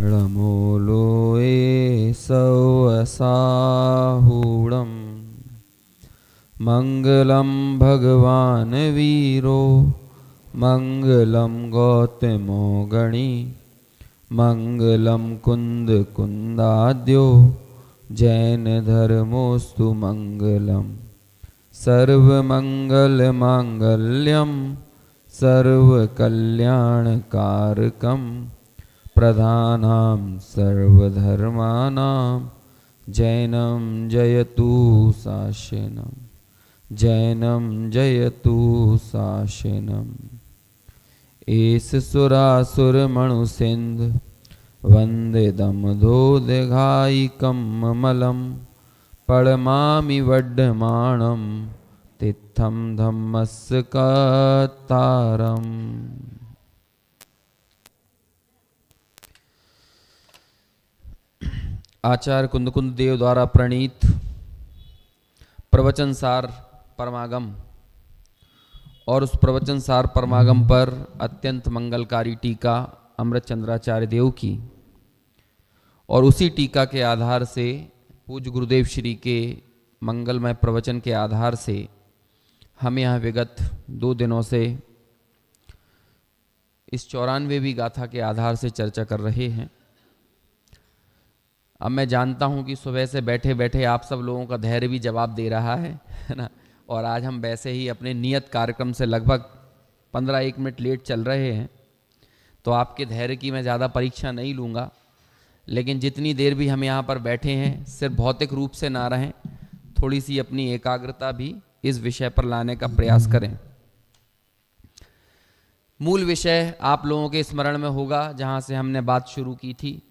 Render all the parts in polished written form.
ळमोलोए सौसाहूणम् मंगलम भगवान वीरो मंगलम गौतमो गणी मंगलम कुंद कुंदाद्यो जैन धर्मोस्तु मंगलम सर्वमंगल मांगल्यम सर्वकल्याणकारकम प्रधानां सर्वधर्मानां जैनम जयतु शासनम जैनम जयतु शासनम। एस सुरासुर मणुसिंध वंदे दमदोदघायिकं ममलम पड़मामि वड्ढमाणं तित्थं धम्मस्य कत्तारम्। आचार्य कुंदकुंद देव द्वारा प्रणीत प्रवचन सार परमागम और उस प्रवचन सार परमागम पर अत्यंत मंगलकारी टीका अमृत चंद्राचार्य देव की, और उसी टीका के आधार से पूज्य गुरुदेव श्री के मंगलमय प्रवचन के आधार से हम यहाँ विगत 2 दिनों से इस 94वीं गाथा के आधार से चर्चा कर रहे हैं। अब मैं जानता हूँ कि सुबह से बैठे बैठे आप सब लोगों का धैर्य भी जवाब दे रहा है ना, और आज हम वैसे ही अपने नियत कार्यक्रम से लगभग 15-1 मिनट लेट चल रहे हैं, तो आपके धैर्य की मैं ज़्यादा परीक्षा नहीं लूँगा। लेकिन जितनी देर भी हम यहाँ पर बैठे हैं सिर्फ भौतिक रूप से ना रहें, थोड़ी सी अपनी एकाग्रता भी इस विषय पर लाने का प्रयास करें। मूल विषय आप लोगों के स्मरण में होगा जहाँ से हमने बात शुरू की थी,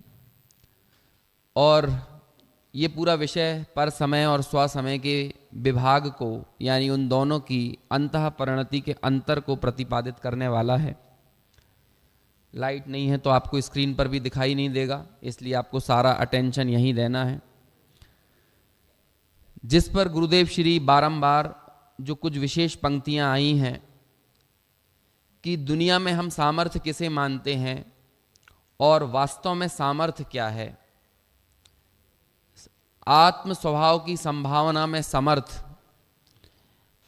और ये पूरा विषय पर समय और स्वसमय के विभाग को, यानी उन दोनों की अंतः परिणति के अंतर को प्रतिपादित करने वाला है। लाइट नहीं है तो आपको स्क्रीन पर भी दिखाई नहीं देगा, इसलिए आपको सारा अटेंशन यहीं देना है। जिस पर गुरुदेव श्री बारंबार जो कुछ विशेष पंक्तियां आई हैं कि दुनिया में हम सामर्थ्य किसे मानते हैं और वास्तव में सामर्थ्य क्या है, आत्म स्वभाव की संभावना में समर्थ,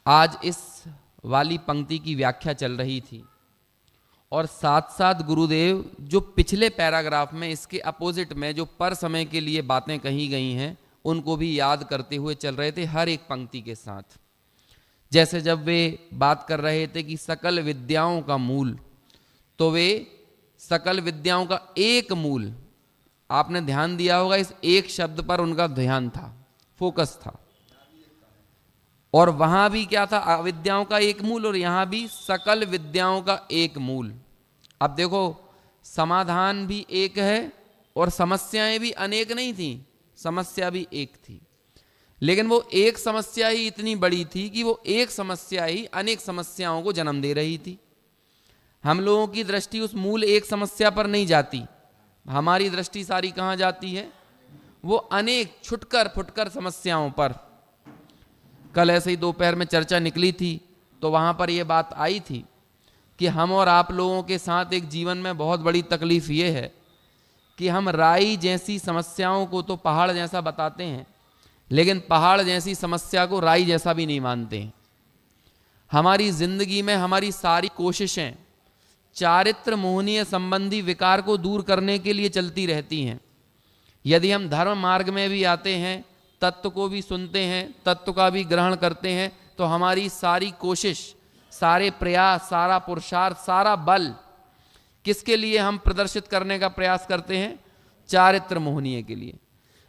आज इस वाली पंक्ति की व्याख्या चल रही थी। और साथ साथ गुरुदेव जो पिछले पैराग्राफ में इसके अपोजिट में जो पर समय के लिए बातें कही गई हैं उनको भी याद करते हुए चल रहे थे हर एक पंक्ति के साथ। जैसे जब वे बात कर रहे थे कि सकल विद्याओं का मूल, तो वे सकल विद्याओं का एक मूल, आपने ध्यान दिया होगा इस एक शब्द पर उनका ध्यान था, फोकस था। और वहां भी क्या था, अविद्याओं का एक मूल, और यहां भी सकल विद्याओं का एक मूल। अब देखो समाधान भी एक है और समस्याएं भी अनेक नहीं थी, समस्या भी एक थी, लेकिन वो एक समस्या ही इतनी बड़ी थी कि वो एक समस्या ही अनेक समस्याओं को जन्म दे रही थी। हम लोगों की दृष्टि उस मूल एक समस्या पर नहीं जाती, हमारी दृष्टि सारी कहाँ जाती है, वो अनेक छुटकर फुटकर समस्याओं पर। कल ऐसे ही दोपहर में चर्चा निकली थी तो वहाँ पर ये बात आई थी कि हम और आप लोगों के साथ एक जीवन में बहुत बड़ी तकलीफ ये है कि हम राई जैसी समस्याओं को तो पहाड़ जैसा बताते हैं, लेकिन पहाड़ जैसी समस्या को राई जैसा भी नहीं मानते हैं। हमारी जिंदगी में हमारी सारी कोशिशें चारित्र मोहनीय संबंधी विकार को दूर करने के लिए चलती रहती हैं। यदि हम धर्म मार्ग में भी आते हैं, तत्व को भी सुनते हैं, तत्व का भी ग्रहण करते हैं, तो हमारी सारी कोशिश, सारे प्रयास, सारा पुरुषार्थ, सारा बल किसके लिए हम प्रदर्शित करने का प्रयास करते हैं, चारित्र मोहनीय के लिए।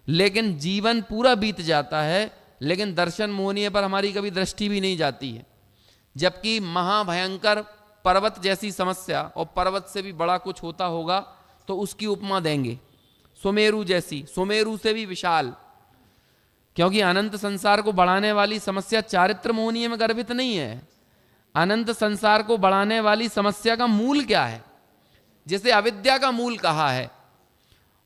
लेकिन जीवन पूरा बीत जाता है, लेकिन दर्शन मोहनीय पर हमारी कभी दृष्टि भी नहीं जाती है। जबकि महाभयंकर पर्वत जैसी समस्या, और पर्वत से भी बड़ा कुछ होता होगा तो उसकी उपमा देंगे सुमेरु जैसी, सुमेरु से भी विशाल, क्योंकि अनंत संसार को बढ़ाने वाली समस्या चारित्र मोहनीय में गर्भित नहीं है। अनंत संसार को बढ़ाने वाली समस्या का मूल क्या है, जिसे अविद्या का मूल कहा है,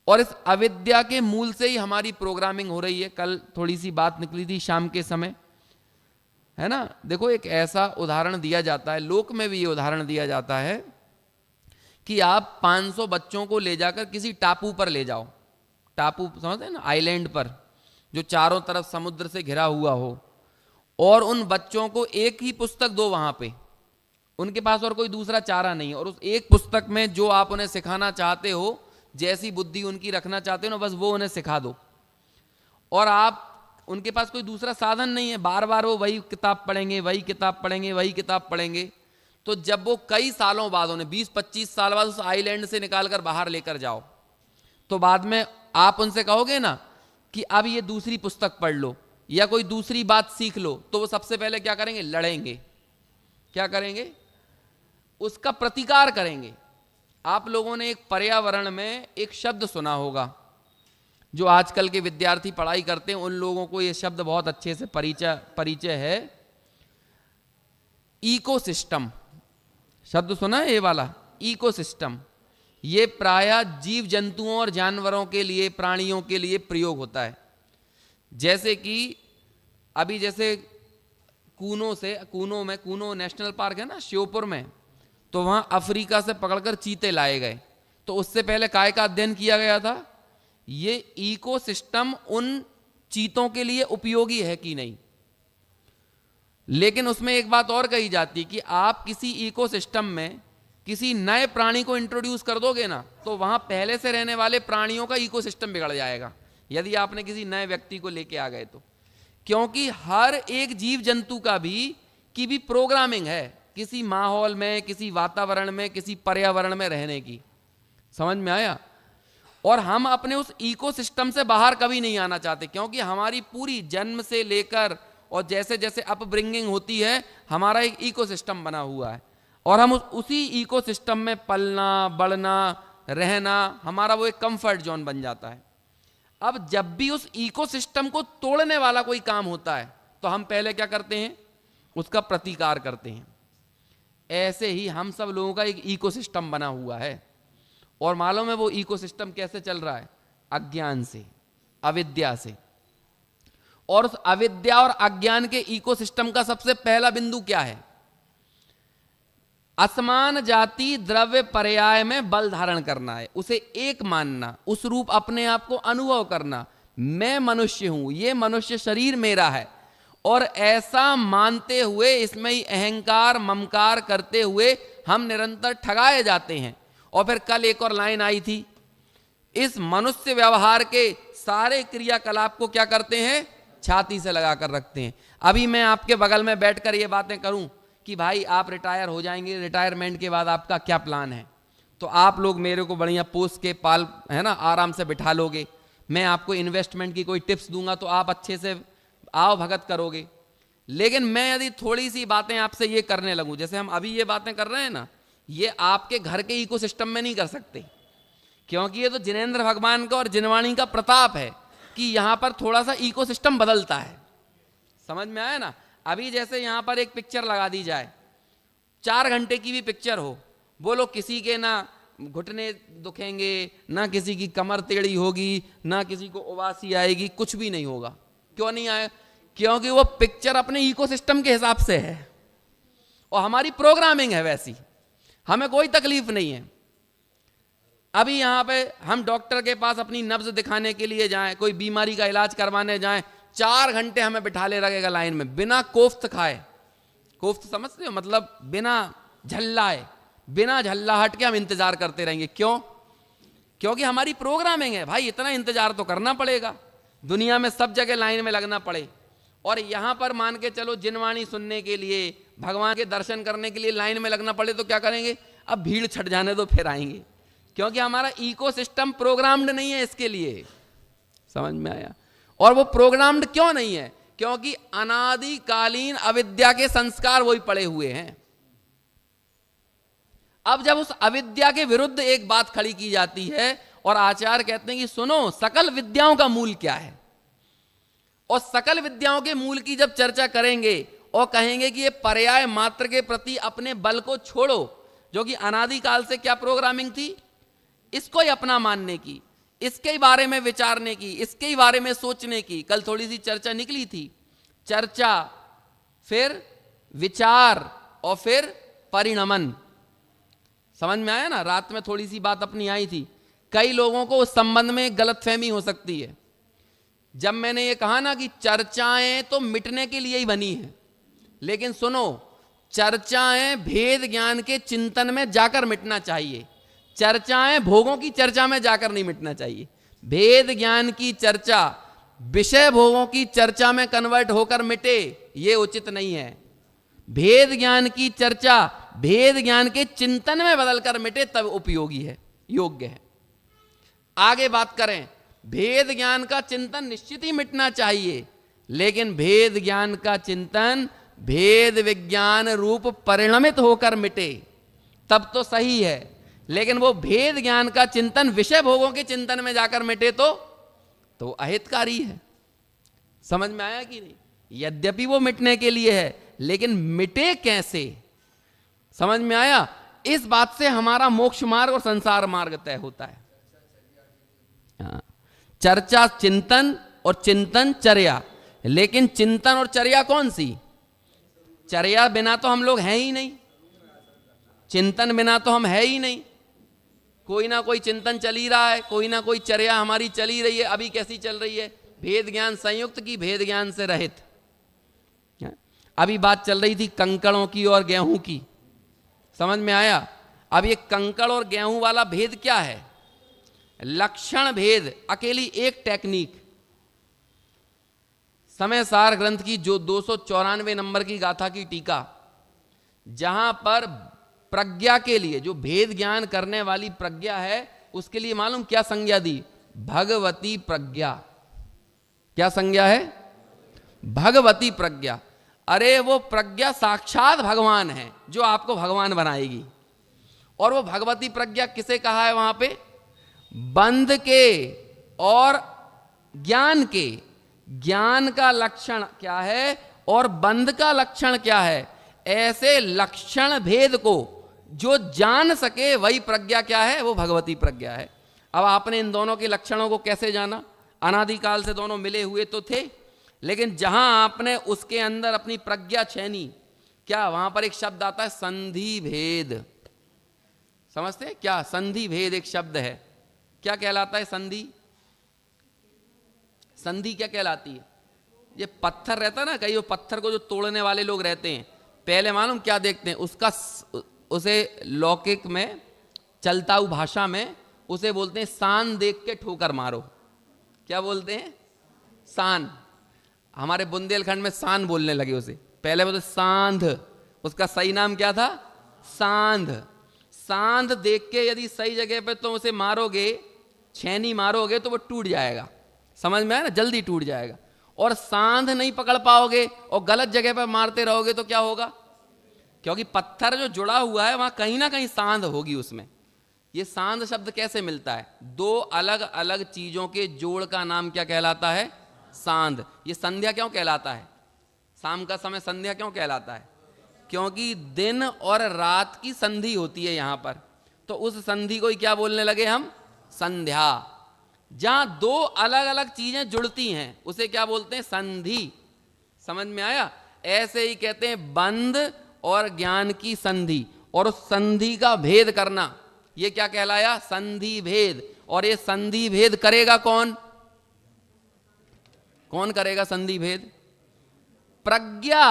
और इस अविद्या के मूल से ही हमारी प्रोग्रामिंग हो रही है। कल थोड़ी सी बात निकली थी शाम के समय, है ना। देखो एक ऐसा उदाहरण दिया जाता है, लोक में भी ये उदाहरण दिया जाता है कि आप 500 बच्चों को ले जाकर किसी टापू पर ले जाओ, टापू समझते हैं ना, आइलैंड पर जो चारों तरफ समुद्र से घिरा हुआ हो, और उन बच्चों को एक ही पुस्तक दो वहां पे, उनके पास और कोई दूसरा चारा नहीं है, और उस एक पुस्तक में जो आप उन्हें सिखाना चाहते हो, जैसी बुद्धि उनकी रखना चाहते हो ना, बस वो उन्हें सिखा दो, और आप उनके पास कोई दूसरा साधन नहीं है, बार बार वो वही किताब पढ़ेंगे, वही किताब पढ़ेंगे, वही किताब पढ़ेंगे। तो जब वो कई सालों बाद, उन्हें 20-25 साल बाद उस आइलैंड से निकालकर बाहर लेकर जाओ, तो बाद में आप उनसे कहोगे ना कि अब ये दूसरी पुस्तक पढ़ लो या कोई दूसरी बात सीख लो, तो वो सबसे पहले क्या करेंगे? लड़ेंगे। क्या करेंगे? उसका प्रतिकार करेंगे। आप लोगों ने एक पर्यावरण में एक शब्द सुना होगा, जो आजकल के विद्यार्थी पढ़ाई करते हैं उन लोगों को ये शब्द बहुत अच्छे से परिचय है, इकोसिस्टम। शब्द सुना है ये वाला, इकोसिस्टम? ये प्रायः जीव जंतुओं और जानवरों के लिए, प्राणियों के लिए प्रयोग होता है। जैसे कि अभी जैसे कूनो नेशनल पार्क है ना श्योपुर में, तो वहां अफ्रीका से पकड़कर चीते लाए गए, तो उससे पहले काय का अध्ययन किया गया था, ये इकोसिस्टम उन चीतों के लिए उपयोगी है कि नहीं। लेकिन उसमें एक बात और कही जाती है कि आप किसी इकोसिस्टम में किसी नए प्राणी को इंट्रोड्यूस कर दोगे ना, तो वहां पहले से रहने वाले प्राणियों का इकोसिस्टम बिगड़ जाएगा, यदि आपने किसी नए व्यक्ति को लेके आ गए तो। क्योंकि हर एक जीव जंतु की भी प्रोग्रामिंग है, किसी माहौल में, किसी वातावरण में, किसी पर्यावरण में रहने की। समझ में आया? और हम अपने उस इकोसिस्टम से बाहर कभी नहीं आना चाहते, क्योंकि हमारी पूरी जन्म से लेकर और जैसे जैसे अपब्रिंगिंग होती है, हमारा एक इकोसिस्टम बना हुआ है, और हम उसी इकोसिस्टम में पलना, बढ़ना, रहना, हमारा वो एक कंफर्ट जोन बन जाता है। अब जब भी उस इकोसिस्टम को तोड़ने वाला कोई काम होता है, तो हम पहले क्या करते हैं? उसका प्रतिकार करते हैं। ऐसे ही हम सब लोगों का एक इकोसिस्टम बना हुआ है, और मालूम है वो इकोसिस्टम कैसे चल रहा है? अज्ञान से, अविद्या से। और उस अविद्या और अज्ञान के इकोसिस्टम का सबसे पहला बिंदु क्या है? असमान जाति द्रव्य पर्याय में बल धारण करना है, उसे एक मानना, उस रूप अपने आप को अनुभव करना। मैं मनुष्य हूं, ये मनुष्य शरीर मेरा है, और ऐसा मानते हुए, इसमें ही अहंकार ममकार करते हुए हम निरंतर ठगाए जाते हैं। और फिर कल एक और लाइन आई थी, इस मनुष्य व्यवहार के सारे क्रियाकलाप को क्या करते हैं? छाती से लगाकर रखते हैं। अभी मैं आपके बगल में बैठकर ये बातें करूं कि भाई आप रिटायर हो जाएंगे, रिटायरमेंट के बाद आपका क्या प्लान है, तो आप लोग मेरे को बढ़िया पोस्ट के पाल है ना आराम से बिठा लोगे, मैं आपको इन्वेस्टमेंट की कोई टिप्स दूंगा तो आप अच्छे से आओ भगत करोगे। लेकिन मैं यदि थोड़ी सी बातें आपसे ये करने लगूं, जैसे हम अभी ये बातें कर रहे हैं ना, ये आपके घर के इकोसिस्टम में नहीं कर सकते, क्योंकि ये तो जिनेंद्र भगवान का और जिनवाणी का प्रताप है कि यहां पर थोड़ा सा इकोसिस्टम बदलता है। समझ में आया ना? अभी जैसे यहां पर एक पिक्चर लगा दी जाए, 4 घंटे की भी पिक्चर हो, बोलो किसी के ना घुटने दुखेंगे, ना किसी की कमर टेढ़ी होगी, ना किसी को उबासी आएगी, कुछ भी नहीं होगा। क्यों नहीं आए? क्योंकि वो पिक्चर अपने इकोसिस्टम के हिसाब से है, और हमारी प्रोग्रामिंग है वैसी, हमें कोई तकलीफ नहीं है। अभी यहां पे हम डॉक्टर के पास अपनी नब्ज दिखाने के लिए जाएं, कोई बीमारी का इलाज करवाने जाएं, 4 घंटे हमें बिठा ले रखेगा लाइन में, बिना कोफ्त खाए। कोफ्त समझते हो? मतलब बिना झल्लाए, बिना झल्लाहट के हम इंतजार करते रहेंगे। क्यों? क्योंकि हमारी प्रोग्रामिंग है भाई, इतना इंतजार तो करना पड़ेगा, दुनिया में सब जगह लाइन में लगना पड़े। और यहां पर मान के चलो जिनवाणी सुनने के लिए, भगवान के दर्शन करने के लिए लाइन में लगना पड़े, तो क्या करेंगे? अब भीड़ छट जाने दो फिर आएंगे, क्योंकि हमारा इकोसिस्टम प्रोग्राम्ड नहीं है इसके लिए। समझ में आया? और वो प्रोग्राम्ड क्यों नहीं है? क्योंकि अनादिकालीन अविद्या के संस्कार वही पड़े हुए हैं। अब जब उस अविद्या के विरुद्ध एक बात खड़ी की जाती है और आचार्य कहते हैं कि सुनो, सकल विद्याओं का मूल क्या है, और सकल विद्याओं के मूल की जब चर्चा करेंगे और कहेंगे कि ये पर्याय मात्र के प्रति अपने बल को छोड़ो, जो कि अनादिकाल से क्या प्रोग्रामिंग थी, इसको ही अपना मानने की, इसके ही बारे में विचारने की, इसके ही बारे में सोचने की। कल थोड़ी सी चर्चा निकली थी, चर्चा, फिर विचार और फिर परिणमन। समझ में आया ना? रात में थोड़ी सी बात अपनी आई थी, कई लोगों को उस संबंध में गलतफहमी हो सकती है। जब मैंने ये कहा ना कि चर्चाएं तो मिटने के लिए ही बनी है, लेकिन सुनो, चर्चाएं भेद ज्ञान के चिंतन में जाकर मिटना चाहिए, चर्चाएं भोगों की चर्चा में जाकर नहीं मिटना चाहिए। भेद ज्ञान की चर्चा विषय भोगों की चर्चा में कन्वर्ट होकर मिटे, ये उचित नहीं है। भेद ज्ञान की चर्चा भेद ज्ञान के चिंतन में बदलकर मिटे तब उपयोगी है, योग्य है। आगे बात करें, भेद ज्ञान का चिंतन निश्चित ही मिटना चाहिए, लेकिन भेद ज्ञान का चिंतन भेद विज्ञान रूप परिणमित होकर मिटे तब तो सही है, लेकिन वो भेद ज्ञान का चिंतन विषय भोगों के चिंतन में जाकर मिटे तो अहितकारी है। समझ में आया कि नहीं? यद्यपि वो मिटने के लिए है, लेकिन मिटे कैसे, समझ में आया? इस बात से हमारा मोक्ष मार्ग और संसार मार्ग तय होता है। चर्चा चिंतन और चिंतन चर्या, लेकिन चिंतन और चर्या कौन सी? चर्या बिना तो हम लोग हैं ही नहीं, चिंतन बिना तो हम है ही नहीं। कोई ना कोई चिंतन चल ही रहा है, कोई ना कोई चर्या हमारी चल ही रही है। अभी कैसी चल रही है? भेद ज्ञान संयुक्त की भेद ज्ञान से रहित। अभी बात चल रही थी कंकड़ों की और गेहूं की, समझ में आया? अब ये कंकड़ और गेहूं वाला भेद क्या है? लक्षण भेद, अकेली एक टेक्निक। समय सार ग्रंथ की जो 294 नंबर की गाथा की टीका, जहां पर प्रज्ञा के लिए, जो भेद ज्ञान करने वाली प्रज्ञा है, उसके लिए मालूम क्या संज्ञा दी? भगवती प्रज्ञा। क्या संज्ञा है? भगवती प्रज्ञा। अरे वो प्रज्ञा साक्षात भगवान है जो आपको भगवान बनाएगी। और वो भगवती प्रज्ञा किसे कहा है वहां पे? बंध के और ज्ञान के, ज्ञान का लक्षण क्या है और बंध का लक्षण क्या है, ऐसे लक्षण भेद को जो जान सके वही प्रज्ञा क्या है? वो भगवती प्रज्ञा है। अब आपने इन दोनों के लक्षणों को कैसे जाना? अनादिकाल से दोनों मिले हुए तो थे, लेकिन जहां आपने उसके अंदर अपनी प्रज्ञा छेनी, क्या वहां पर एक शब्द आता है संधि भेद। समझते हैं क्या? संधि भेद एक शब्द है। क्या कहलाता है संधि? संधि क्या कहलाती है? ये पत्थर रहता है ना, कई वो पत्थर को जो तोड़ने वाले लोग रहते हैं, पहले मालूम क्या देखते हैं? उसे लौकिक में, चलताऊ भाषा में उसे बोलते हैं सान देख के ठोकर मारो। क्या बोलते हैं? सान। हमारे बुंदेलखंड में सान बोलने लगे उसे, पहले बोलते सांध, उसका सही नाम क्या था? सांध। सांध देख के यदि सही जगह पे तुम उसे मारोगे, छेनी मारोगे, तो वो टूट जाएगा। समझ में आया ना? जल्दी टूट जाएगा। और सांध नहीं पकड़ पाओगे और गलत जगह पर मारते रहोगे तो क्या होगा? क्योंकि पत्थर जो जुड़ा हुआ है वहां कहीं ना कहीं सांध होगी उसमें। ये सांध शब्द कैसे मिलता है? दो अलग अलग चीजों के जोड़ का नाम क्या कहलाता है? सांध। ये संध्या क्यों कहलाता है? शाम का समय संध्या क्यों कहलाता है? क्योंकि दिन और रात की संधि होती है यहां पर, तो उस संधि को ही क्या बोलने लगे हम? संध्या। जहां दो अलग अलग चीजें जुड़ती हैं उसे क्या बोलते हैं? संधि। समझ में आया? ऐसे ही कहते हैं बंध और ज्ञान की संधि, और उस संधि का भेद करना, ये क्या कहलाया? संधि भेद। और ये संधि भेद करेगा कौन? कौन करेगा संधि भेद? प्रज्ञा।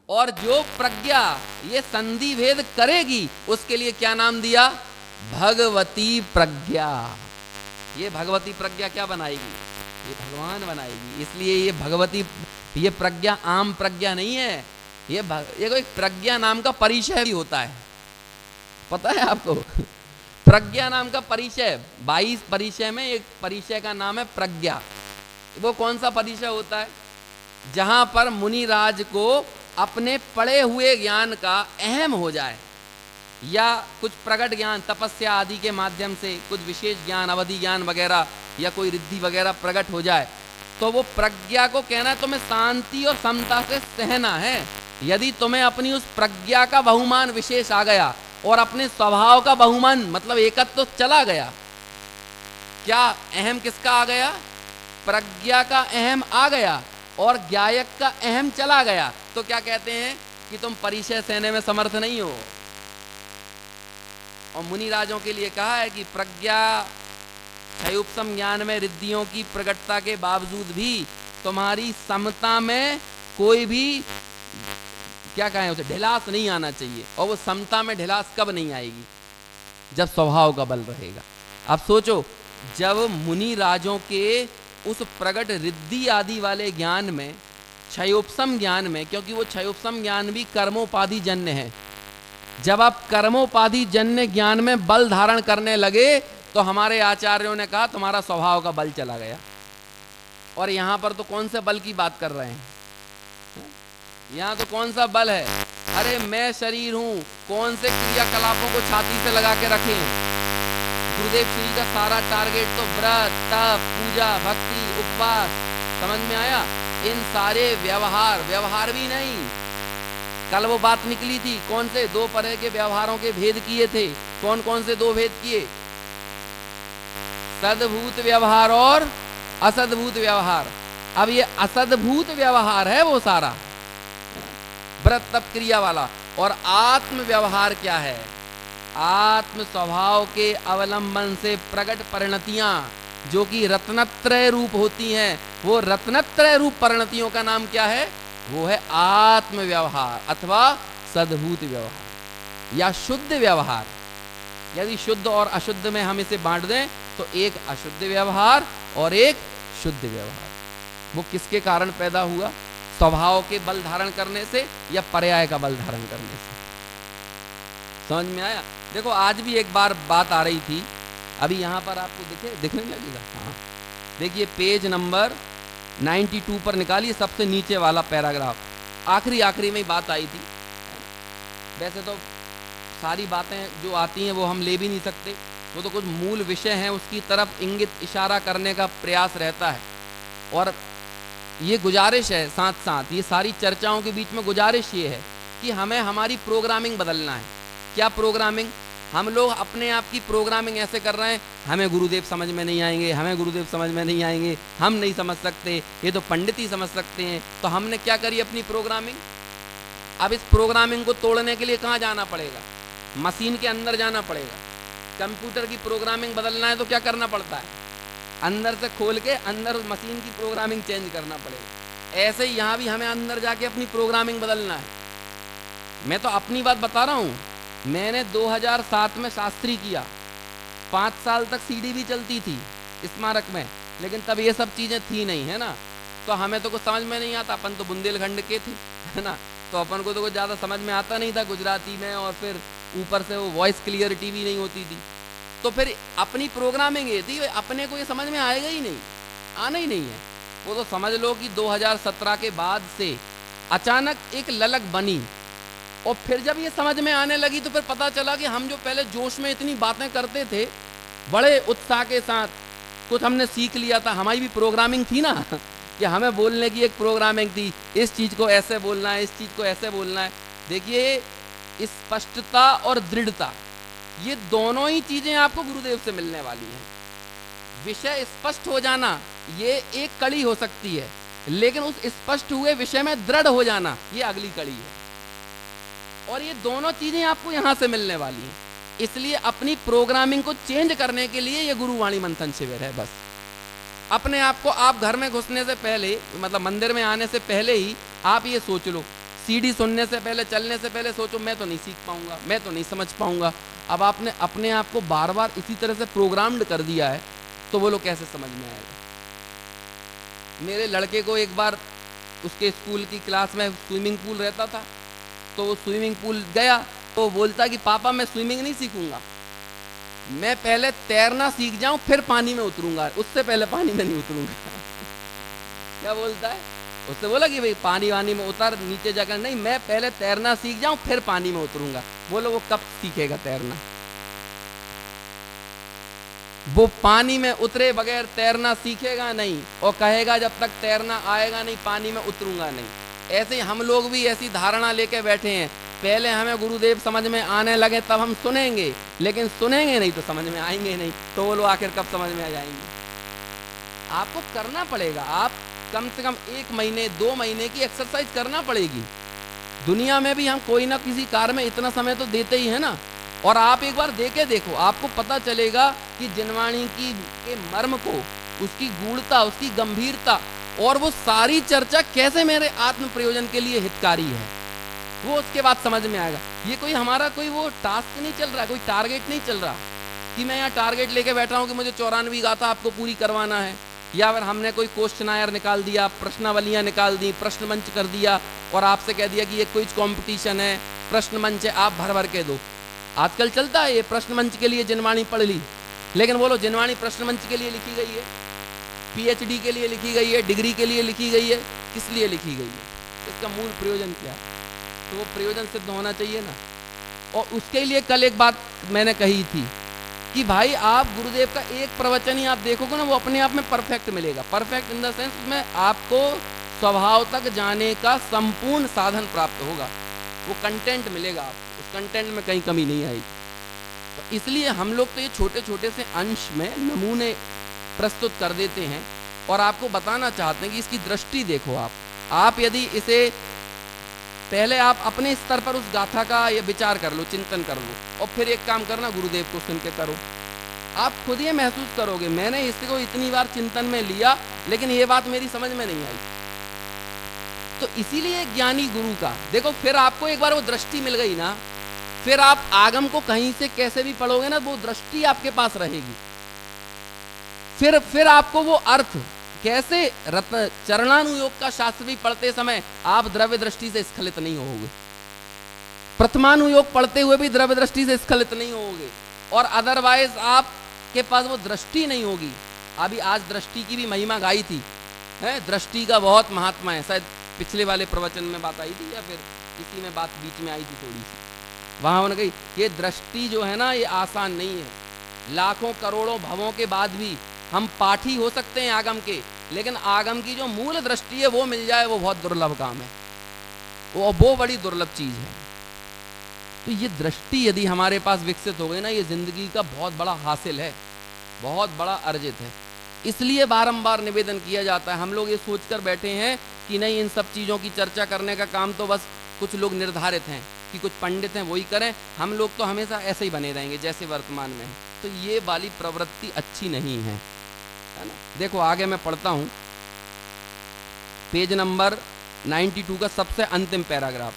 और जो प्रज्ञा ये संधि भेद करेगी उसके लिए क्या नाम दिया? भगवती प्रज्ञा। ये भगवती प्रज्ञा क्या बनाएगी? ये भगवान बनाएगी। इसलिए ये भगवती, ये प्रज्ञा आम प्रज्ञा नहीं है, ये कोई प्रज्ञा नाम का परिचय भी होता है, पता है आपको? प्रज्ञा नाम का परिचय, 22 परिचय में एक परिचय का नाम है प्रज्ञा। वो कौन सा परिचय होता है? जहां पर मुनिराज को अपने पढ़े हुए ज्ञान का अहम हो जाए, या कुछ प्रकट ज्ञान तपस्या आदि के माध्यम से कुछ विशेष ज्ञान, अवधि ज्ञान वगैरह, या कोई रिद्धि वगैरह प्रकट हो जाए, तो वो प्रज्ञा को कहना है तुम्हें शांति और समता से सहना है। यदि तुम्हें अपनी उस प्रज्ञा का बहुमान विशेष आ गया और अपने स्वभाव का बहुमान मतलब एकत्व तो चला गया, क्या अहम किसका आ गया? प्रज्ञा का अहम आ गया और ज्ञायक का अहम चला गया, तो क्या कहते हैं कि तुम परिचय सहने में समर्थ नहीं हो। और मुनि राजों के लिए कहा है कि प्रज्ञा क्षयोपम ज्ञान में रिद्धियों की प्रकटता के बावजूद भी तुम्हारी समता में कोई भी क्या कहें उसे ढिलास नहीं आना चाहिए। और वो समता में ढिलास कब नहीं आएगी? जब स्वभाव का बल रहेगा। अब सोचो, जब मुनि राजों के उस प्रकट रिद्धि आदि वाले ज्ञान में, क्षयोपम ज्ञान में, क्योंकि वो क्षयोपम ज्ञान भी कर्मोपाधि जन्य है, जब आप कर्मोपाधि जन्य ज्ञान में बल धारण करने लगे तो हमारे आचार्यों ने कहा तुम्हारा स्वभाव का बल चला गया। और यहां पर तो कौन से बल की बात कर रहे हैं? यहां तो कौन सा बल है? अरे मैं शरीर हूं, कौन से क्रियाकलापों को छाती से लगा के रखें? गुरुदेव श्री का सारा टारगेट तो व्रत, तप, पूजा, भक्ति, उपवास, समझ में आया? इन सारे व्यवहार भी नहीं। कल वो बात निकली थी, कौन से दो तरह के व्यवहारों के भेद किए थे। कौन कौन से दो भेद किए? सद्भूत व्यवहार और असद्भूत व्यवहार। अब ये असद्भूत व्यवहार है वो सारा व्रत तप क्रिया वाला। और आत्म व्यवहार क्या है? आत्म स्वभाव के अवलंबन से प्रकट परिणतियां जो कि रत्नत्रय रूप होती हैं, वो रत्नत्रय रूप परिणतियों का नाम क्या है? वो है आत्म व्यवहार अथवा सद्भूत व्यवहार या शुद्ध व्यवहार। यदि शुद्ध और अशुद्ध में हम इसे बांट दें तो एक अशुद्ध व्यवहार और एक शुद्ध व्यवहार। वो किसके कारण पैदा हुआ? स्वभाव के बल धारण करने से या पर्याय का बल धारण करने से? समझ में आया? देखो आज भी एक बार बात आ रही थी, अभी यहां पर आपको दिखने लगेगा। हाँ देखिए, पेज नंबर 92 पर निकालिए, सबसे नीचे वाला पैराग्राफ, आखिरी में ही बात आई थी। वैसे तो सारी बातें जो आती हैं वो हम ले भी नहीं सकते, वो तो कुछ मूल विषय हैं, उसकी तरफ इंगित इशारा करने का प्रयास रहता है। और ये गुजारिश है, साथ साथ ये सारी चर्चाओं के बीच में गुजारिश ये है कि हमें हमारी प्रोग्रामिंग बदलना है। क्या प्रोग्रामिंग? हम लोग अपने आप की प्रोग्रामिंग ऐसे कर रहे हैं, हमें गुरुदेव समझ में नहीं आएंगे, हमें गुरुदेव समझ में नहीं आएंगे, हम नहीं समझ सकते, ये तो पंडित ही समझ सकते हैं। तो हमने क्या करी अपनी प्रोग्रामिंग? अब इस प्रोग्रामिंग को तोड़ने के लिए कहाँ जाना पड़ेगा? मशीन के अंदर जाना पड़ेगा। कंप्यूटर की प्रोग्रामिंग बदलना है तो क्या करना पड़ता है? अंदर से खोल के अंदर मशीन की प्रोग्रामिंग चेंज करना पड़ेगा। ऐसे ही यहाँ भी हमें अंदर जाके अपनी प्रोग्रामिंग बदलना है। मैं तो अपनी बात बता रहा हूँ, मैंने 2007 में शास्त्री किया, 5 साल तक सीडी भी चलती थी स्मारक में, लेकिन तब ये सब चीज़ें थी नहीं, है ना? तो हमें तो कुछ समझ में नहीं आता, अपन तो बुंदेलखंड के थे, है ना? तो अपन को तो कुछ ज़्यादा समझ में आता नहीं था गुजराती में, और फिर ऊपर से वो वॉइस क्लियरिटी भी नहीं होती थी। तो फिर अपनी प्रोग्रामिंग ये थी, अपने को ये समझ में आएगा ही नहीं, आना ही नहीं है। वो तो समझ लो कि 2017 के बाद से अचानक एक ललक बनी, और फिर जब ये समझ में आने लगी तो फिर पता चला कि हम जो पहले जोश में इतनी बातें करते थे बड़े उत्साह के साथ, कुछ हमने सीख लिया था, हमारी भी प्रोग्रामिंग थी ना कि हमें बोलने की एक प्रोग्रामिंग थी, इस चीज़ को ऐसे बोलना है, इस चीज़ को ऐसे बोलना है। देखिए, स्पष्टता और दृढ़ता, ये दोनों ही चीज़ें आपको गुरुदेव से मिलने वाली हैं। विषय स्पष्ट हो जाना ये एक कड़ी हो सकती है, लेकिन उस स्पष्ट हुए विषय में दृढ़ हो जाना ये अगली कड़ी है। और ये दोनों चीजें आपको यहां से मिलने वाली हैं। इसलिए अपनी प्रोग्रामिंग को चेंज करने के लिए ये गुरुवाणी मंथन शिविर है। बस अपने आप को, आप घर में घुसने से पहले, मतलब मंदिर में आने से पहले ही आप ये सोच लो, सीडी सुनने से पहले, चलने से पहले सोचो मैं तो नहीं सीख पाऊंगा, मैं तो नहीं समझ पाऊंगा। अब आपने अपने आप को बार बार इसी तरह से प्रोग्राम्ड कर दिया है तो वो लोग कैसे समझ में आएगा? मेरे लड़के को एक बार उसके स्कूल की क्लास में स्विमिंग पूल रहता था, तो वो स्विमिंग पूल गया तो बोलता कि पापा मैं स्विमिंग नहीं सीखूंगा, मैं पहले तैरना सीख जाऊं फिर पानी में उतरूंगा, उससे पहले पानी में नहीं उतरूंगा। क्या बोलता है? उससे बोला कि भाई पानी वानी में उतर, नीचे जाकर नहीं, मैं पहले तैरना सीख जाऊं फिर पानी में उतरूंगा। बोलो वो कब सीखेगा तैरना? वो पानी में उतरे बगैर तैरना सीखेगा नहीं, और कहेगा जब तक तैरना आएगा नहीं पानी में उतरूंगा नहीं। ऐसे ही हम लोग भी ऐसी धारणा लेके बैठे हैं, पहले हमें गुरुदेव समझ में आने लगे तब हम सुनेंगे, लेकिन सुनेंगे नहीं तो समझ में आएंगे नहीं, तो वो लोग आखिर कब समझ में आ जाएंगे? आपको करना पड़ेगा, आप कम से कम 1 महीने 2 महीने की एक्सरसाइज करना पड़ेगी। दुनिया में भी हम कोई ना किसी कार्य में इतना समय तो देते ही है ना, और आप एक बार देके देखो, आपको पता चलेगा कि जिनवाणी की के मर्म को, उसकी गूढ़ता, उसकी गंभीरता और वो सारी चर्चा कैसे मेरे आत्म प्रयोजन के लिए हितकारी है, वो उसके बाद समझ में आएगा। ये कोई हमारा कोई वो टास्क नहीं चल रहा, कोई टारगेट नहीं चल रहा कि मैं यहाँ टारगेट लेके बैठा हूँ कि मुझे 94 गाथा आपको पूरी करवाना है, या फिर हमने कोई क्वेश्चनायर निकाल दिया, प्रश्नावलियाँ निकाल दी, प्रश्न मंच कर दिया और आपसे कह दिया कि ये क्विज कंपटीशन है, प्रश्न मंच है, आप भर भर के दो। आजकल चलता है ये प्रश्न मंच के लिए जिनवाणी पढ़ ली, लेकिन बोलो जिनवाणी प्रश्न मंच के लिए लिखी गई है, पीएचडी के लिए लिखी गई है, डिग्री के लिए लिखी गई है, किस लिए लिखी गई है, इसका मूल प्रयोजन क्या है? तो वो प्रयोजन सिद्ध होना चाहिए ना। और उसके लिए कल एक बात मैंने कही थी कि भाई आप गुरुदेव का एक प्रवचन ही आप देखोगे ना, वो अपने आप में परफेक्ट मिलेगा। परफेक्ट इन द सेंस में आपको स्वभाव तक जाने का संपूर्ण साधन प्राप्त होगा, वो कंटेंट मिलेगा आपको, उस कंटेंट में कहीं कमी नहीं आएगी। तो इसलिए हम लोग तो ये छोटे छोटे से अंश में नमूने प्रस्तुत कर देते हैं और आपको बताना चाहते हैं कि इसकी दृष्टि देखो। आप यदि इसे पहले आप अपने स्तर पर उस गाथा का ये विचार कर लो, चिंतन कर लो, और फिर एक काम करना, गुरुदेव को सुन के करो। आप खुद ये महसूस करोगे मैंने इसको इतनी बार चिंतन में लिया लेकिन ये बात मेरी समझ में नहीं आई। तो इसीलिए ज्ञानी गुरु का देखो, फिर आपको एक बार वो दृष्टि मिल गई ना, फिर आप आगम को कहीं से कैसे भी पढ़ोगे ना, वो दृष्टि आपके पास रहेगी। फिर आपको वो अर्थ कैसे रत्न चरणानुयोग का शास्त्र भी पढ़ते समय आप द्रव्य दृष्टि से स्खलित नहीं होगे, प्रथमानुयोग पढ़ते हुए भी द्रव्य दृष्टि से स्खलित नहीं होगे, और अदरवाइज आपके पास वो दृष्टि नहीं होगी। अभी आज दृष्टि की भी महिमा गाई थी, है दृष्टि का बहुत महात्मा है, शायद पिछले वाले प्रवचन में बात आई थी या फिर इसी में बात बीच में आई थी थोड़ी सी। वहां उन्होंने कही ये दृष्टि जो है ना, ये आसान नहीं है, लाखों करोड़ों भवों के बाद भी हम पाठी हो सकते हैं आगम के, लेकिन आगम की जो मूल दृष्टि है वो मिल जाए, वो बहुत दुर्लभ काम है, वो बड़ी दुर्लभ चीज है। तो ये दृष्टि यदि हमारे पास विकसित हो गई ना, ये जिंदगी का बहुत बड़ा हासिल है, बहुत बड़ा अर्जित है। इसलिए बारंबार निवेदन किया जाता है। हम लोग ये सोचकर बैठे हैं कि नहीं, इन सब चीजों की चर्चा करने का काम तो बस कुछ लोग निर्धारित हैं कि कुछ पंडित हैं वही करें, हम लोग तो हमेशा ऐसे ही बने रहेंगे जैसे वर्तमान में है। तो ये वाली प्रवृत्ति अच्छी नहीं है ना। देखो आगे मैं पढ़ता हूं, पेज नंबर 92 का सबसे अंतिम पैराग्राफ।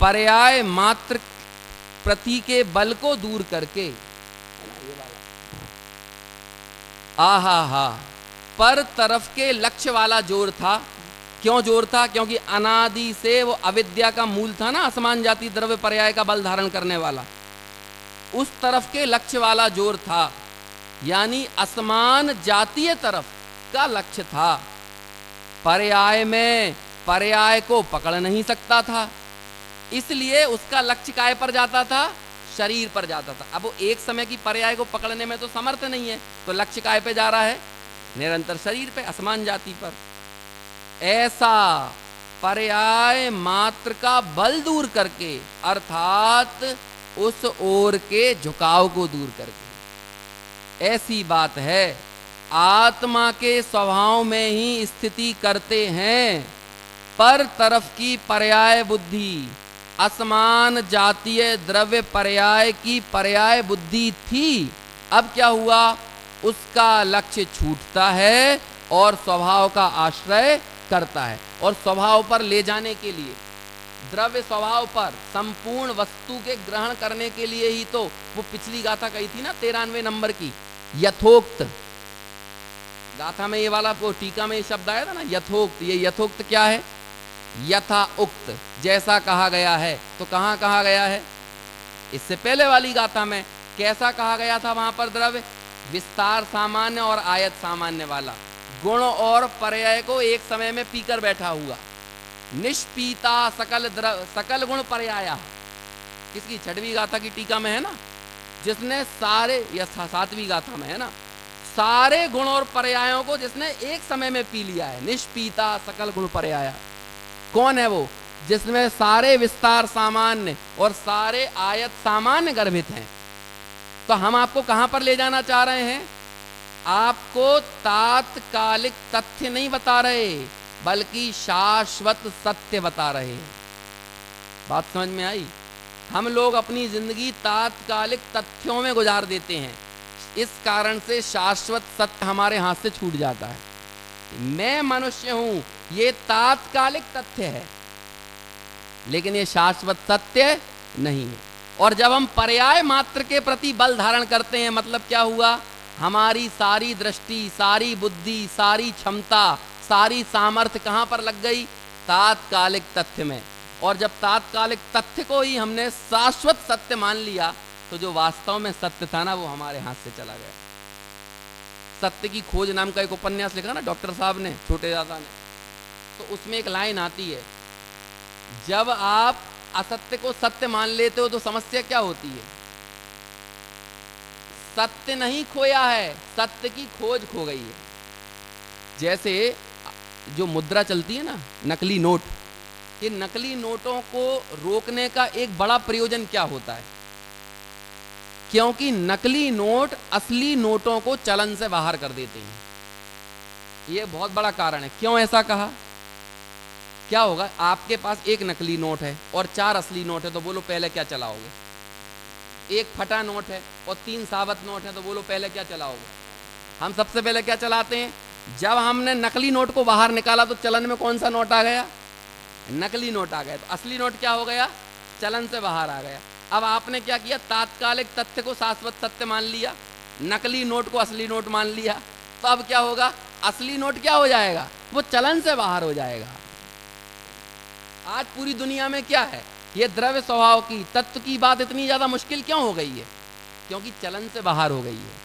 पर्याय मात्र प्रति के बल को दूर करके, आहा हा, पर तरफ के लक्ष्य वाला जोर था। क्यों जोर था? क्योंकि अनादि से वो अविद्या का मूल था ना, असमान जाति द्रव्य पर्याय का बल धारण करने वाला, उस तरफ के लक्ष्य वाला जोर था, यानी असमान जातीय तरफ का लक्ष्य था। पर्याय में पर्याय को पकड़ नहीं सकता था, इसलिए उसका लक्ष्य काय पर जाता था? शरीर पर जाता था। अब वो एक समय की पर्याय को पकड़ने में तो समर्थ नहीं है, तो लक्ष्य काय पे जा रहा है? निरंतर शरीर पे, असमान जाति पर। ऐसा पर्याय मात्र का बल दूर करके, अर्थात उस ओर के झुकाव को दूर करके। ऐसी बात है, आत्मा के स्वभाव में ही स्थिति करते हैं, पर तरफ की पर्याय बुद्धि असमान जातीय द्रव्य पर्याय की पर्याय बुद्धि थी। अब क्या हुआ? उसका लक्ष्य छूटता है और स्वभाव का आश्रय करता है, और स्वभाव पर ले जाने के लिए, द्रव्य स्वभाव पर संपूर्ण वस्तु के ग्रहण करने के लिए ही तो वो पिछली गाथा कही थी ना, 93 नंबर की, यथोक्त गाथा में ये वाला, वो टीका में ये शब्द आया था ना, यथोक्त। ये यथोक्त क्या है? यथा उक्त, जैसा कहा गया है। तो कहाँ कहा गया है? इससे पहले वाली गाथा में कैसा कहा गया था? वहां पर द्रव्य विस्तार सामान्य और आयत सामान्य वाला, गुण और पर्याय को एक समय में पीकर बैठा हुआ, निष्पीता सकल गुण पर्याया। किसकी? 6वीं गाथा की टीका में है ना, जिसने सारे, या 7वीं गाथा में है ना, सारे गुण और पर्यायों को जिसने एक समय में पी लिया है। निष्पीता सकल गुण पर्याया कौन है? वो जिसमें सारे विस्तार सामान्य और सारे आयत सामान्य गर्भित हैं। तो हम आपको कहां पर ले जाना चाह रहे हैं? आपको तात्कालिक तथ्य नहीं बता रहे, बल्कि शाश्वत सत्य बता रहे हैं। बात समझ में आई? हम लोग अपनी जिंदगी तात्कालिक तथ्यों में गुजार देते हैं। इस कारण से शाश्वत सत्य हमारे हाथ से छूट जाता है। मैं मनुष्य हूं, ये तात्कालिक तथ्य है, लेकिन ये शाश्वत सत्य नहीं है। और जब हम पर्याय मात्र के प्रति बल धारण करते हैं, मतलब क्या हुआ, हमारी सारी दृष्टि, सारी बुद्धि, सारी क्षमता, सारी सामर्थ्य कहां पर लग गई, तात्कालिक तथ्य में। और जब तात्कालिक तथ्य को ही हमने शाश्वत सत्य मान लिया, तो जो वास्तव में सत्य था ना, वो हमारे हाथ से चला गया। सत्य की खोज नाम का एक उपन्यास लिखा ना डॉक्टर साहब ने, छोटे दादा ने, तो उसमें एक लाइन आती है, जब आप असत्य को सत्य मान लेते हो तो समस्या क्या होती है, सत्य नहीं खोया है, सत्य की खोज खो गई है। जैसे जो मुद्रा चलती है ना, नकली नोट, ये नकली नोटों को रोकने का एक बड़ा प्रयोजन क्या होता है, क्योंकि नकली नोट असली नोटों को चलन से बाहर कर देते हैं। यह बहुत बड़ा कारण है। क्यों ऐसा कहा, क्या होगा, आपके पास एक नकली नोट है और 4 असली नोट है, तो बोलो पहले क्या चलाओगे। एक फटा नोट है और 3 साबत नोट है, तो बोलो पहले क्या चलाओगे। हम सबसे पहले क्या चलाते हैं, जब हमने नकली नोट को बाहर निकाला तो चलन में कौन सा नोट आ गया, नकली नोट आ गया, तो असली नोट क्या हो गया, चलन से बाहर आ गया। अब आपने क्या किया, तात्कालिक तथ्य को शाश्वत सत्य मान लिया, नकली नोट को असली नोट मान लिया, तो अब क्या होगा, असली नोट क्या हो जाएगा, वो चलन से बाहर हो जाएगा। आज पूरी दुनिया में क्या है, ये द्रव्य स्वभाव की, तत्व की बात इतनी ज्यादा मुश्किल क्यों हो गई है, क्योंकि चलन से बाहर हो गई है।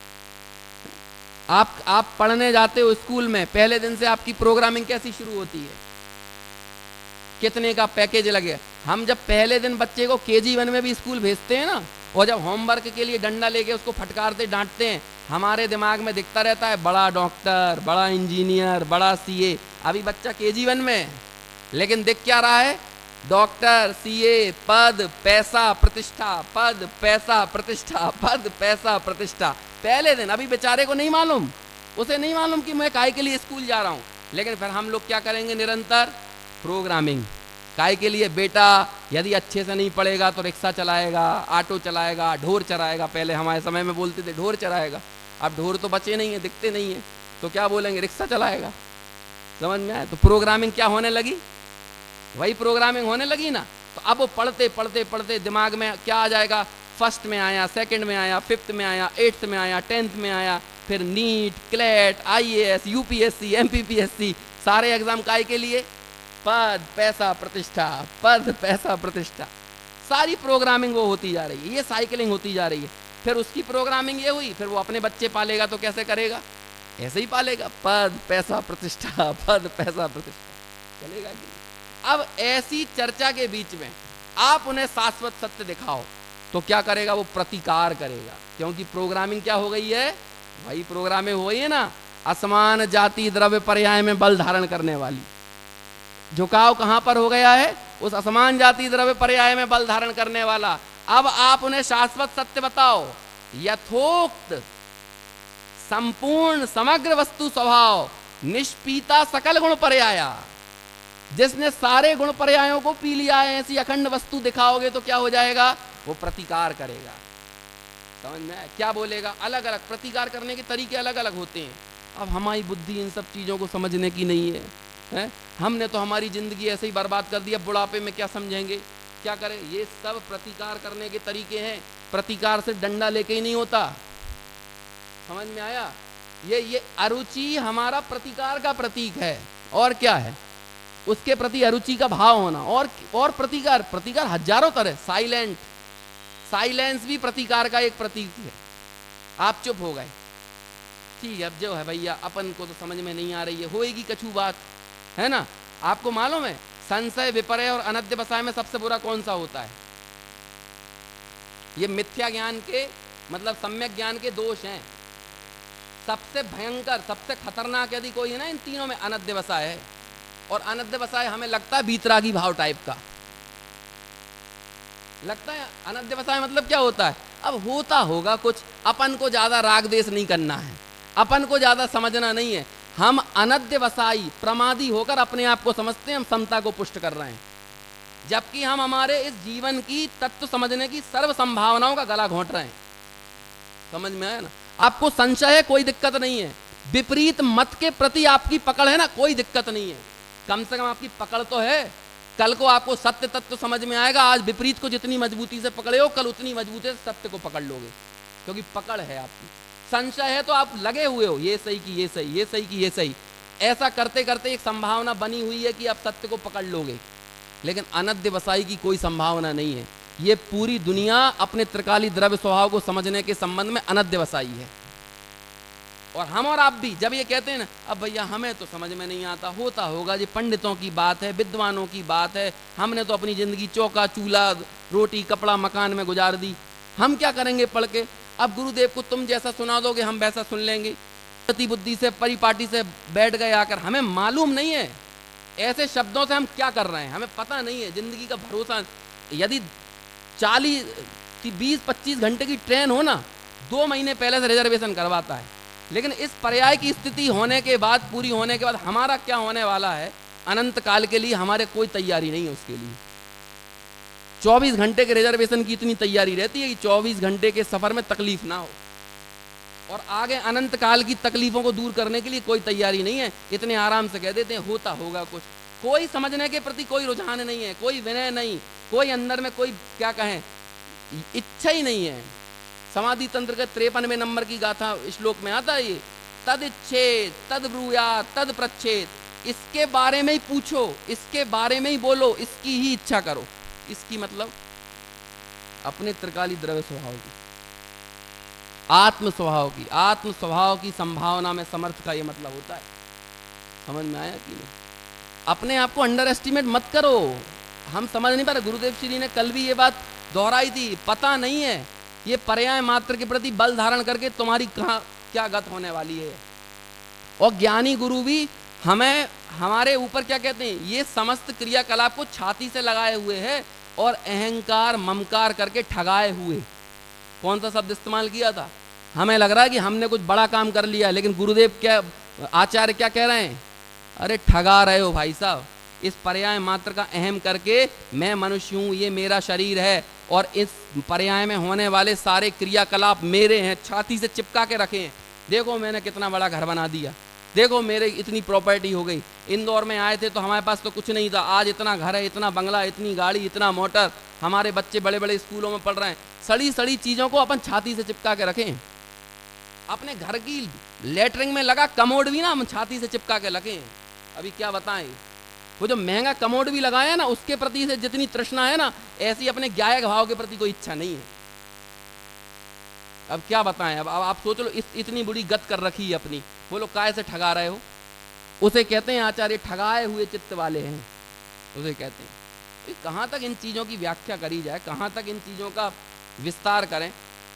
आप पढ़ने जाते हो स्कूल में, पहले दिन से आपकी प्रोग्रामिंग कैसी शुरू होती है, कितने का पैकेज लगे। हम जब पहले दिन बच्चे को KG1 में भी स्कूल भेजते हैं ना, और जब होमवर्क के लिए डंडा लेके उसको फटकारते डांटते हैं, हमारे दिमाग में दिखता रहता है बड़ा डॉक्टर, बड़ा इंजीनियर, बड़ा CA। अभी बच्चा KG1 में है, लेकिन दिख क्या रहा है, डॉक्टर, CA, पद, पैसा, प्रतिष्ठा, पद, पैसा, प्रतिष्ठा, पद, पैसा, प्रतिष्ठा। पहले दिन अभी बेचारे को नहीं मालूम, उसे नहीं मालूम कि मैं काय के लिए स्कूल जा रहा हूं, लेकिन फिर हम लोग क्या करेंगे, निरंतर प्रोग्रामिंग। काय के लिए, बेटा यदि अच्छे से नहीं पढ़ेगा तो रिक्शा चलाएगा, ऑटो चलाएगा, ढोर चराएगा। पहले हमारे समय में बोलते थे ढोर चराएगा, अब ढोर तो बचे नहीं है, दिखते नहीं है, तो क्या बोलेंगे, रिक्शा चलाएगा। समझ में आया, तो प्रोग्रामिंग क्या होने लगी, वही प्रोग्रामिंग होने लगी ना। तो अब वो पढ़ते पढ़ते पढ़ते दिमाग में क्या आ जाएगा, फर्स्ट में आया, सेकंड में आया, 5th में आया, 8th में आया, 10th में आया, फिर NEET, CLAT, IAS, UPSC, MPPSC, सारे एग्जाम काय के लिए, पद, पैसा, प्रतिष्ठा, पद, पैसा, प्रतिष्ठा। सारी प्रोग्रामिंग वो होती जा रही है, ये साइकिलिंग होती जा रही है। फिर उसकी प्रोग्रामिंग ये हुई, फिर वो अपने बच्चे पालेगा तो कैसे करेगा, ऐसे ही पालेगा, पद, पैसा, प्रतिष्ठा, पद, पैसा, प्रतिष्ठा, चलेगा कि। अब ऐसी चर्चा के बीच में आप उन्हें शाश्वत सत्य दिखाओ तो क्या करेगा, वो प्रतिकार करेगा, क्योंकि प्रोग्रामिंग क्या हो गई है, वही प्रोग्रामिंग हो गई है ना, असमान जाति द्रव्य पर्याय में बल धारण करने वाली। झुकाव कहां पर हो गया है, उस असमान जाति द्रव्य पर्याय में बल धारण करने वाला। अब आप उन्हें शाश्वत सत्य बताओ, यथोक्त संपूर्ण समग्र वस्तु स्वभाव निष्पीता सकल गुण पर्याया, जिसने सारे गुण पर्यायों को पी लिया है, ऐसी अखंड वस्तु दिखाओगे तो क्या हो जाएगा, वो प्रतिकार करेगा। समझ में क्या बोलेगा, अलग अलग प्रतिकार करने के तरीके अलग अलग होते हैं। अब हमारी बुद्धि इन सब चीजों को समझने की नहीं है, है? हमने तो हमारी जिंदगी ऐसे ही बर्बाद कर दी, अब बुढ़ापे में क्या समझेंगे, क्या करें। ये सब प्रतिकार करने के तरीके हैं, प्रतिकार से डंडा लेके ही नहीं होता। समझ में आया, ये अरुचि हमारा प्रतिकार का प्रतीक है, और क्या है, उसके प्रति अरुचि का भाव होना। और प्रतिकार हजारों तरह, साइलेंस भी प्रतिकार का एक प्रतीक है। आप चुप हो गए, ठीक है, अब जो है भैया अपन को तो समझ में नहीं आ रही है, होएगी कछु बात, है ना। आपको मालूम है संशय, विपर्य और अनध्यवसाय में सबसे बुरा कौन सा होता है, ये मिथ्या ज्ञान के मतलब सम्यक ज्ञान के दोष हैं। सबसे भयंकर, सबसे खतरनाक यदि कोई है ना इन तीनों में, अनध्यवसाय है। और अनध्यवसाय हमें लगता है बीतरागी भाव टाइप का लगता है। अनध्यवसाय मतलब क्या होता है, अब होता होगा कुछ, अपन को ज्यादा राग देश नहीं करना है, अपन को ज्यादा समझना नहीं है। हम अनध्यवसायी प्रमादी होकर अपने आप को समझते हैं हम समता को पुष्ट कर रहे हैं। जबकि हम हमारे इस जीवन की तत्व समझने की सर्व संभावनाओं का गला घोंट रहे हैं। समझ में आया ना? आपको संशय है, कोई दिक्कत नहीं है। विपरीत मत के प्रति आपकी पकड़ है ना, कोई दिक्कत नहीं है। कम से कम आपकी पकड़ तो है। कल को आपको सत्य तत्व समझ में आएगा। आज विपरीत को जितनी मजबूती से पकड़े हो, कल उतनी मजबूती से सत्य को पकड़ लोगे, क्योंकि पकड़ है आपकी। संशय है तो आप लगे हुए हो, ये सही कि ये सही, ये सही कि ये सही। ऐसा करते करते एक संभावना बनी हुई है कि आप सत्य को पकड़ लोगे, लेकिन अनध्यवसायी की कोई संभावना नहीं है। ये पूरी दुनिया अपने त्रिकाली द्रव्य स्वभाव को समझने के संबंध में अनध्यवसायी है। और हम और आप भी जब ये कहते हैं ना, अब भैया हमें तो समझ में नहीं आता, होता होगा, ये पंडितों की बात है, विद्वानों की बात है, हमने तो अपनी जिंदगी चौका चूल्हा रोटी कपड़ा मकान में गुजार दी, हम क्या करेंगे पढ़ के। अब गुरुदेव को तुम जैसा सुना दोगे हम वैसा सुन लेंगे। प्रति बुद्धि से परिपाटी से बैठ गए आकर, हमें मालूम नहीं है ऐसे शब्दों से हम क्या कर रहे हैं, हमें पता नहीं है। जिंदगी का भरोसा, यदि 20-25 घंटे की ट्रेन हो ना, 2 महीने पहले से रिजर्वेशन करवाता है। लेकिन इस पर्याय की स्थिति होने के बाद, पूरी होने के बाद हमारा क्या होने वाला है अनंत काल के लिए, हमारे कोई तैयारी नहीं है उसके लिए। 24 घंटे के रिजर्वेशन की इतनी तैयारी रहती है कि 24 घंटे के सफर में तकलीफ ना हो, और आगे अनंत काल की तकलीफों को दूर करने के लिए कोई तैयारी नहीं है। इतने आराम से कह देते हैं होता होगा कुछ। कोई समझने के प्रति कोई रुझान नहीं है, कोई विनय नहीं, कोई अंदर में कोई क्या कहें इच्छा ही नहीं है। समाधि तंत्र के 53वें नंबर की गाथा श्लोक में आता है ये, तद इच्छेद तद ब्रूयात तद प्रच्छेद। इसके बारे में ही पूछो, इसके बारे में ही बोलो, इसकी ही इच्छा करो। इसकी मतलब अपने त्रिकाली द्रव्य स्वभाव की, आत्म स्वभाव की संभावना में समर्थ का ये मतलब होता है। समझ में आया कि नहीं? अपने आप को अंडर एस्टिमेट मत करो। हम समझ नहीं पा रहे। गुरुदेव श्री ने कल भी ये बात दोहराई थी, पता नहीं है ये पर्याय मात्र के प्रति बल धारण करके तुम्हारी कहाँ क्या गत होने वाली है। और ज्ञानी गुरु भी हमें हमारे ऊपर क्या कहते हैं, ये समस्त क्रियाकलाप को छाती से लगाए हुए है और अहंकार ममकार करके ठगाए हुए। कौन सा शब्द इस्तेमाल किया था? हमें लग रहा है कि हमने कुछ बड़ा काम कर लिया, लेकिन गुरुदेव क्या, आचार्य क्या कह रहे हैं, अरे ठगा रहे हो भाई साहब। इस पर्याय मात्र का अहम करके मैं मनुष्य हूं, ये मेरा शरीर है और इस पर्याय में होने वाले सारे क्रियाकलाप मेरे हैं, छाती से चिपका के रखे हैं। देखो मैंने कितना बड़ा घर बना दिया, देखो मेरे इतनी प्रॉपर्टी हो गई। इंदौर में आए थे तो हमारे पास तो कुछ नहीं था, आज इतना घर है, इतना बंगला, इतनी गाड़ी, इतना मोटर, हमारे बच्चे बड़े बड़े स्कूलों में पढ़ रहे हैं। सड़ी सड़ी चीजों को अपन छाती से चिपका के रखें। अपने घर की लेटरिंग में लगा कमोड भी ना हम छाती से चिपका के रखें। अभी क्या बताएं, वो जो महंगा कमोड भी लगाया ना, उसके प्रति से जितनी तृष्णा है ना, ऐसी अपने ज्ञायक भाव के प्रति कोई इच्छा नहीं है। अब क्या बताएं, अब आप सोच लो, इतनी बुरी गत कर रखी है अपनी, बोलो काय से ठगा रहे हो। उसे कहते हैं आचार्य ठगाए हुए चित्त वाले हैं, उसे कहते हैं। कहाँ तक इन चीज़ों की व्याख्या करी जाए, कहाँ तक इन चीज़ों का विस्तार करें,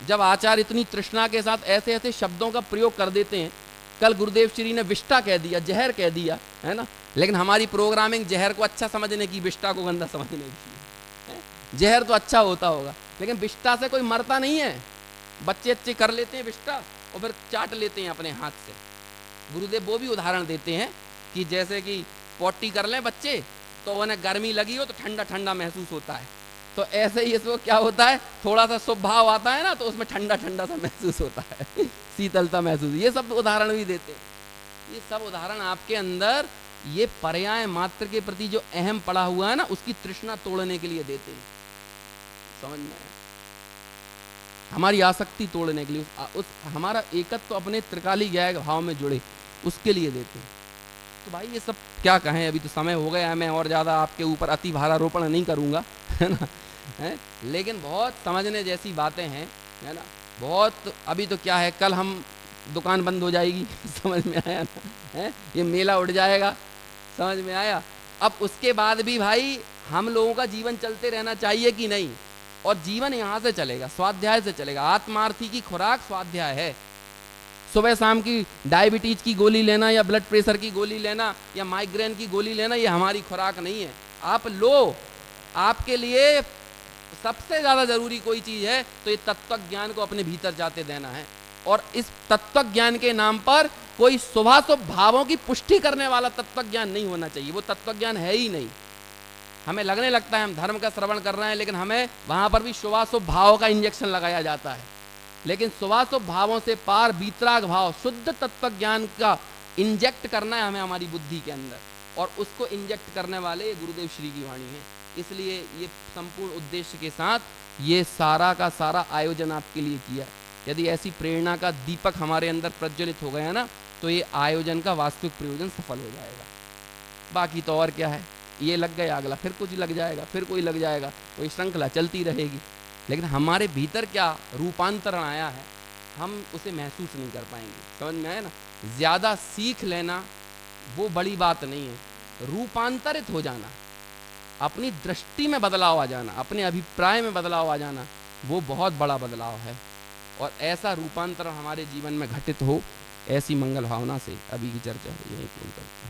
जब आचार्य इतनी तृष्णा के साथ ऐसे ऐसे शब्दों का प्रयोग कर देते हैं। कल गुरुदेव श्री ने विष्टा कह दिया, जहर कह दिया, है ना, लेकिन हमारी प्रोग्रामिंग जहर को अच्छा समझने की, विष्टा को गंदा समझने की। जहर तो अच्छा होता होगा, लेकिन विष्टा से कोई मरता नहीं है। बच्चे अच्छे कर लेते हैं विष्टा और फिर चाट लेते हैं अपने हाथ से। गुरुदेव वो भी उदाहरण देते हैं कि जैसे कि पोटी कर लें बच्चे तो उन्हें गर्मी लगी हो तो ठंडा ठंडा महसूस होता है, तो ऐसे ही इसको क्या होता है, थोड़ा सा शुभ भाव आता है ना, तो उसमें ठंडा ठंडा सा महसूस होता है, शीतलता महसूस। ये सब उदाहरण भी देते हैं। ये सब उदाहरण आपके अंदर ये पर्याय मात्र के प्रति जो अहम पड़ा हुआ है ना, उसकी तृष्णा तोड़ने के लिए देते हैं। समझ में आया? हमारी आसक्ति तोड़ने के लिए, उस हमारा एकत्व तो अपने त्रिकाली ज्ञायक भाव में जुड़े, उसके लिए देते हैं। तो भाई ये सब क्या कहें, अभी तो समय हो गया है, मैं और ज़्यादा आपके ऊपर अति भारारोपण नहीं करूँगा, है ना, है, लेकिन बहुत समझने जैसी बातें हैं, है ना, बहुत। अभी तो क्या है, कल हम दुकान बंद हो जाएगी, समझ में आया ना, है, ये मेला उड़ जाएगा, समझ में आया। अब उसके बाद भी भाई हम लोगों का जीवन चलते रहना चाहिए कि नहीं, और जीवन यहाँ से चलेगा, स्वाध्याय से चलेगा। आत्मार्थी की खुराक स्वाध्याय है। सुबह शाम की डायबिटीज की गोली लेना या ब्लड प्रेशर की गोली लेना या माइग्रेन की गोली लेना, ये हमारी खुराक नहीं है। आप लो, आपके लिए सबसे ज़्यादा ज़रूरी कोई चीज़ है तो ये तत्व ज्ञान को अपने भीतर जाते देना है। और इस तत्व ज्ञान के नाम पर कोई शुभाशुभ भावों की पुष्टि करने वाला तत्व ज्ञान नहीं होना चाहिए, वो तत्व ज्ञान है ही नहीं। हमें लगने लगता है हम धर्म का श्रवण कर रहे हैं, लेकिन हमें वहाँ पर भी शुभाशुभ भाव का इंजेक्शन लगाया जाता है। लेकिन शुभाशुभ भावों से पार वीतराग भाव, शुद्ध तत्व ज्ञान का इंजेक्ट करना है हमें हमारी बुद्धि के अंदर, और उसको इंजेक्ट करने वाले गुरुदेव श्री की वाणी है। इसलिए ये संपूर्ण उद्देश्य के साथ ये सारा का सारा आयोजन आपके लिए किया। यदि ऐसी प्रेरणा का दीपक हमारे अंदर प्रज्वलित हो गया ना, तो ये आयोजन का वास्तविक प्रयोजन सफल हो जाएगा। बाकी तो और क्या है, ये लग गया अगला फिर कुछ लग जाएगा, फिर कोई लग जाएगा, कोई श्रृंखला चलती रहेगी। लेकिन हमारे भीतर क्या रूपांतरण आया है, हम उसे महसूस नहीं कर पाएंगे। समझ में आया ना? ज़्यादा सीख लेना वो बड़ी बात नहीं है, रूपांतरित हो जाना, अपनी दृष्टि में बदलाव आ जाना, अपने अभिप्राय में बदलाव आ जाना, वो बहुत बड़ा बदलाव है। और ऐसा रूपांतरण हमारे जीवन में घटित हो, ऐसी मंगल भावना से अभी की चर्चा यहीं पूर्ण करते हैं।